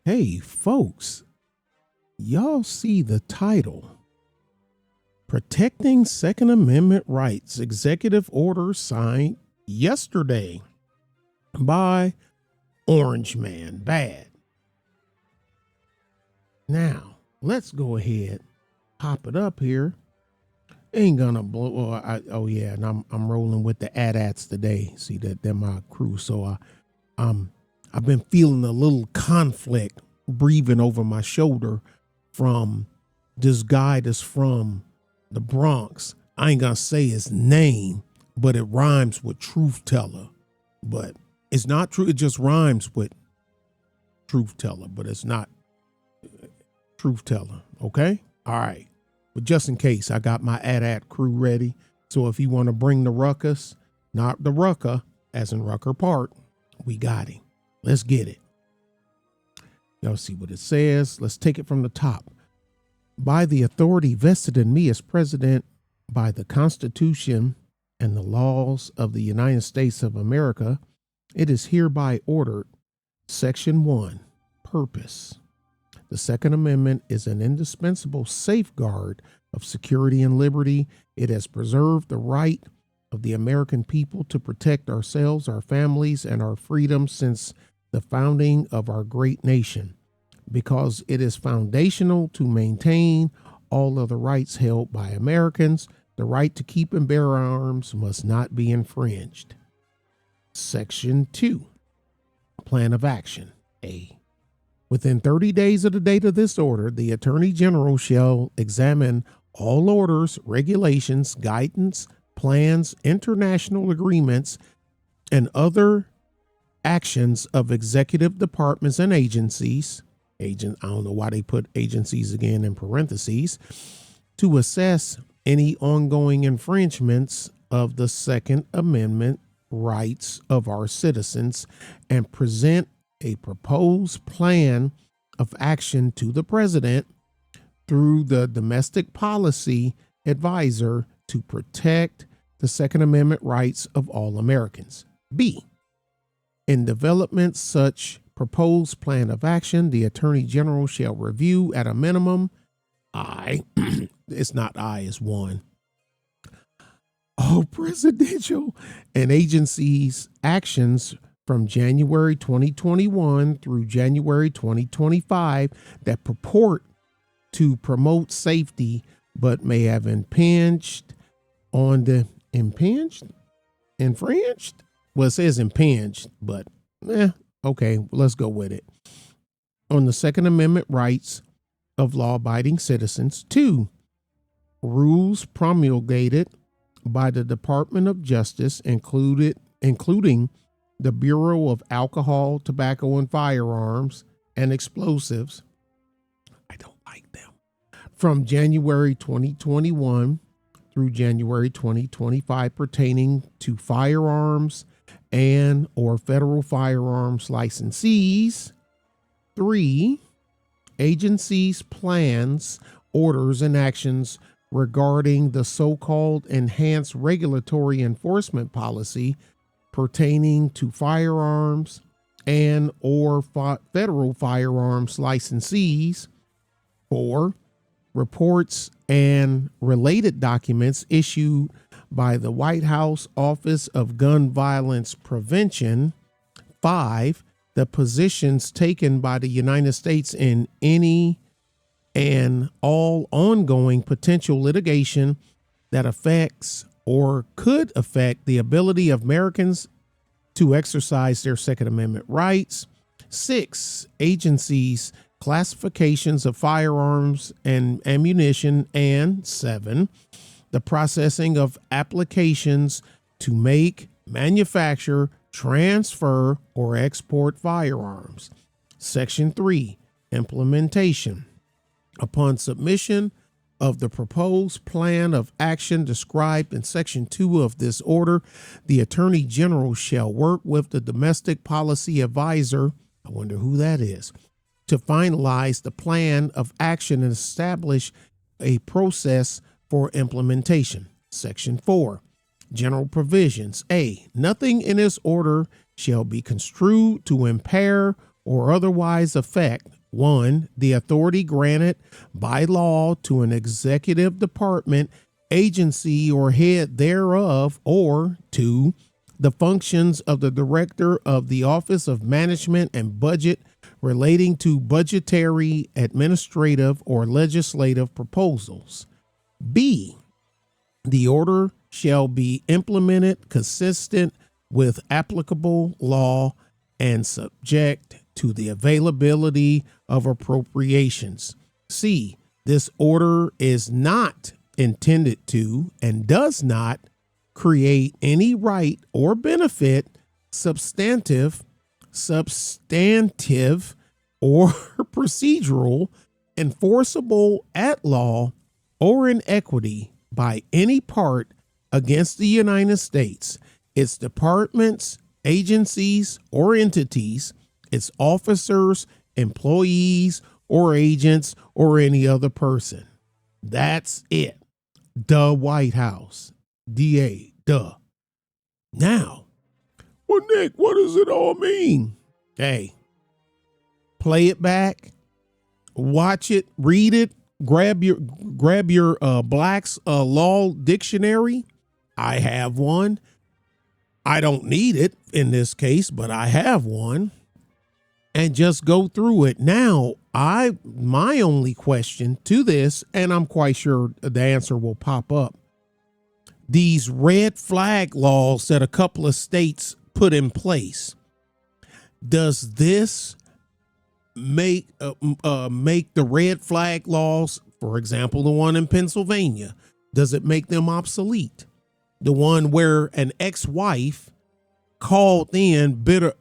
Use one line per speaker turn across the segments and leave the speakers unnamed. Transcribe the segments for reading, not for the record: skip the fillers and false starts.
Hey, folks, y'all see the title Protecting Second Amendment Rights, Executive Order signed yesterday by Orange Man Bad. Now, let's go ahead, pop it up here. Ain't gonna blow. And I'm rolling with the AT-ATs today. See that they're my crew. So I've been feeling a little conflict breathing over my shoulder from this guy that's from the Bronx. I ain't gonna say his name, but it rhymes with truth teller. But it's not true. It just rhymes with truth teller, but it's not truth teller. Okay. All right. But just in case, I got my AT-AT crew ready. So if you want to bring the ruckus, not the rucker, as in Rucker Park, we got him. Let's get it. Y'all see what it says. Let's take it from the top. By the authority vested in me as president by the Constitution and the laws of the United States of America, it is hereby ordered. Section 1, Purpose. The Second Amendment is an indispensable safeguard of security and liberty. It has preserved the right of the American people to protect ourselves, our families, and our freedom since the founding of our great nation. Because it is foundational to maintain all other rights held by Americans, the right to keep and bear arms must not be infringed. Section 2, Plan of Action. A. Within 30 days of the date of this order, the Attorney General shall examine all orders, regulations, guidance, plans, international agreements, and other actions of executive departments and agencies. I don't know why they put agencies again in parentheses, to assess any ongoing infringements of the Second Amendment rights of our citizens and present a proposed plan of action to the president through the domestic policy advisor to protect the Second Amendment rights of all Americans. B. In development such proposed plan of action, the Attorney General shall review at a minimum it's not it's one. All presidential and agencies' actions from January 2021 through January 2025 that purport to promote safety but may have infringed. Well, it says impinged, but okay, let's go with it. On the Second Amendment rights of law-abiding citizens. 2, rules promulgated by the Department of Justice, including the Bureau of Alcohol, Tobacco, and Firearms and Explosives. I don't like them. From January 2021 through January 2025 pertaining to firearms and or federal firearms licensees. 3, agencies' plans, orders, and actions regarding the so-called enhanced regulatory enforcement policy pertaining to firearms and or federal firearms licensees. 4, reports and related documents issued by the White House Office of Gun Violence Prevention. 5, the positions taken by the United States in any and all ongoing potential litigation that affects or could affect the ability of Americans to exercise their Second Amendment rights. 6, agencies' classifications of firearms and ammunition. And 7, the processing of applications to make, manufacture, transfer, or export firearms. Section 3, implementation. Upon submission of the proposed plan of action described in Section 2 of this order, the Attorney General shall work with the domestic policy advisor, I wonder who that is, to finalize the plan of action and establish a process for implementation. Section 4, general provisions. A, nothing in this order shall be construed to impair or otherwise affect: 1. The authority granted by law to an executive department, agency, or head thereof, or 2. The functions of the director of the Office of Management and Budget relating to budgetary, administrative, or legislative proposals. B. The order shall be implemented consistent with applicable law and subject to the availability of appropriations. C. This order is not intended to and does not create any right or benefit, substantive, or procedural, enforceable at law or in equity by any part against the United States, its departments, agencies, or entities, its officers, employees, or agents, or any other person. That's it. The White House. DA. Duh. Now, well, Nick, what does it all mean? Hey, play it back, watch it, read it, grab your Black's Law Dictionary. I have one. I don't need it in this case, but I have one, and just go through it. Now, my only question to this, and I'm quite sure the answer will pop up: these red flag laws that a couple of states put in place, does this make the red flag laws, for example, the one in Pennsylvania, does it make them obsolete? The one where an ex-wife called in, bitter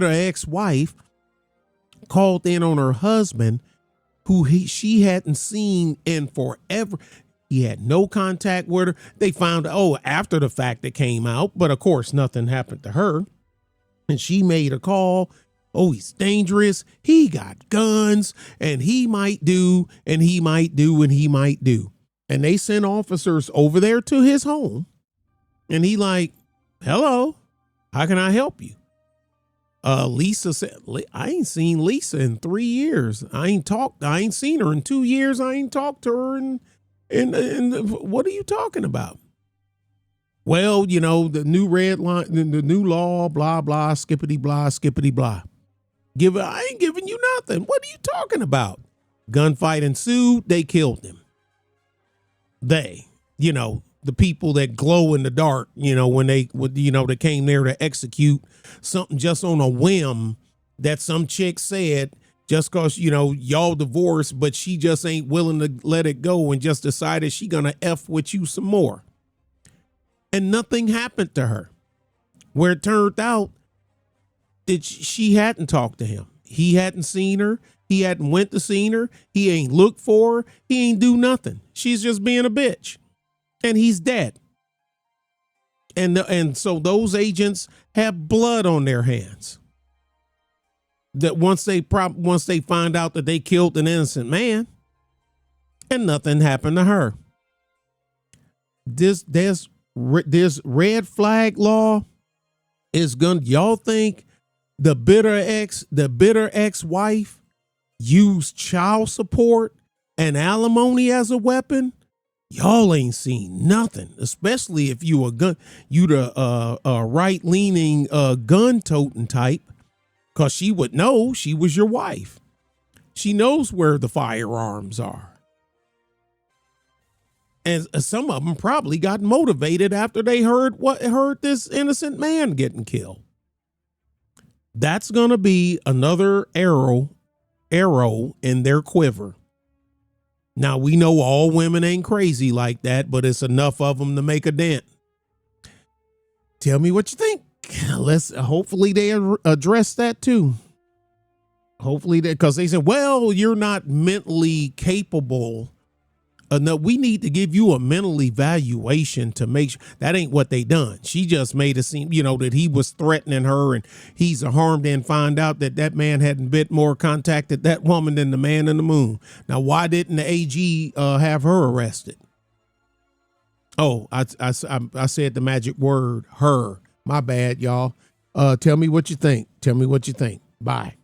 ex-wife called in on her husband, who she hadn't seen in forever. He had no contact with her. They found, after the fact it came out, but of course nothing happened to her. And she made a call. Oh, he's dangerous. He got guns, and he might do, and he might do, and he might do. And they sent officers over there to his home. And he like, hello, how can I help you? Lisa said, I ain't seen Lisa in 3 years. I ain't seen her in 2 years. I ain't talked to her. And what are you talking about? Well, the new red line, the new law, blah, blah, skippity, blah, skippity, blah. I ain't giving you nothing. What are you talking about? Gunfight ensued. They killed him. They the people that glow in the dark, when they came there to execute something just on a whim that some chick said, just cause, y'all divorced, but she just ain't willing to let it go and just decided she gonna F with you some more. And nothing happened to her. Where it turned out that she hadn't talked to him. He hadn't seen her. He hadn't went to see her. He ain't looked for her. He ain't do nothing. She's just being a bitch. And he's dead. And so those agents have blood on their hands. That once they find out that they killed an innocent man, and nothing happened to her. This red flag law is y'all think the bitter ex-wife used child support and alimony as a weapon? Y'all ain't seen nothing, especially if you the right-leaning gun-toting type, because she would know she was your wife. She knows where the firearms are. And some of them probably got motivated after they heard this innocent man getting killed. That's going to be another arrow in their quiver. Now, we know all women ain't crazy like that, but it's enough of them to make a dent. Tell me what you think. Hopefully they address that too. Hopefully because they said, well, you're not mentally capable. No, we need to give you a mental evaluation to make sure. That ain't what they done. She just made it seem, that he was threatening her and he's harmed, and find out that man hadn't bit more contacted that woman than the man in the moon. Now, why didn't the AG have her arrested? Oh, I said the magic word, her. My bad, y'all. Tell me what you think. Tell me what you think. Bye.